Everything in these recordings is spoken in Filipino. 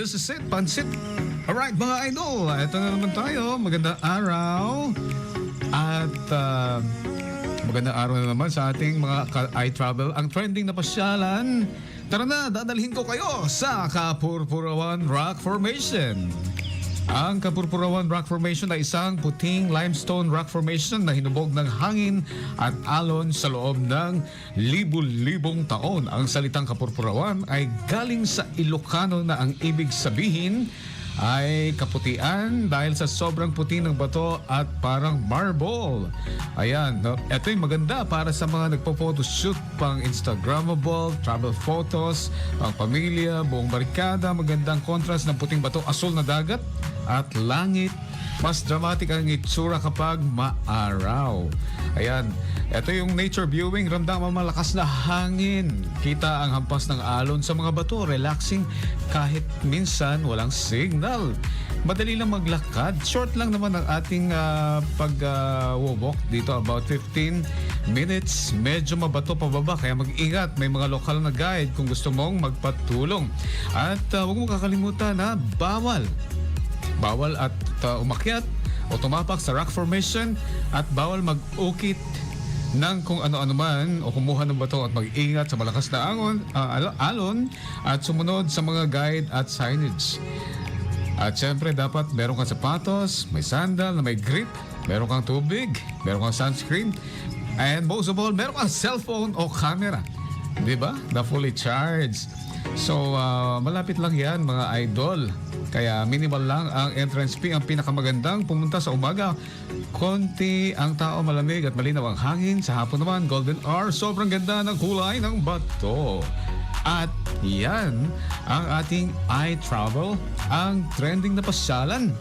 This is it, Pansit. Alright mga idol, ito na naman tayo. Magandang araw. At magandang araw na naman sa ating mga i-travel. Ang trending na pasyalan. Tara na, dadalhin ko kayo sa Kapurpurawan Rock Formation. Ang Kapurpurawan Rock Formation ay isang puting limestone rock formation na hinubog ng hangin at alon sa loob ng libu-libong taon. Ang salitang Kapurpurawan ay galing sa Ilocano na ang ibig sabihin ay kaputian dahil sa sobrang puti ng bato at parang marble. Ayan, no? Ito yung maganda para sa mga nagpo-photoshoot pang Instagrammable, travel photos, pang pamilya, buong barikada. Magandang contrast ng puting bato, asul na dagat at langit. Mas dramatic ang itsura kapag maaraw. Ayan, ito yung nature viewing. Ramdam ang malakas na hangin. Kita ang hampas ng alon sa mga bato. Relaxing kahit minsan walang signal. Madali lang maglakad. Short lang naman ang ating pag-walk dito. About 15 minutes. Medyo mabato pababa. Kaya mag-ingat. May mga lokal na guide kung gusto mong magpatulong. At huwag mo kakalimutan na bawal at umakyat o tumapak sa rock formation at bawal mag-ukit ng kung ano-ano man o kumuha ng bato at mag-ingat sa malakas na alon at sumunod sa mga guide at signage. At syempre dapat meron kang sapatos, may sandal na may grip, meron kang tubig, meron kang sunscreen, and most of all, meron kang cellphone o camera. Diba? Na fully charged. So, malapit lang yan mga idol. Kaya minimal lang ang entrance fee. Ang pinakamagandang pumunta sa umaga. Konti ang tao, malamig at malinaw ang hangin. Sa hapon naman, golden hour. Sobrang ganda ng kulay ng bato. At yan ang ating iTravel, ang trending na pasyalan.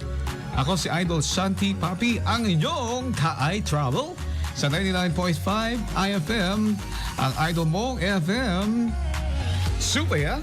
Ako si Idol Shanti Papi, ang inyong ka-iTravel sa 99.5 IFM, ang Idol mong FM. Super, ya?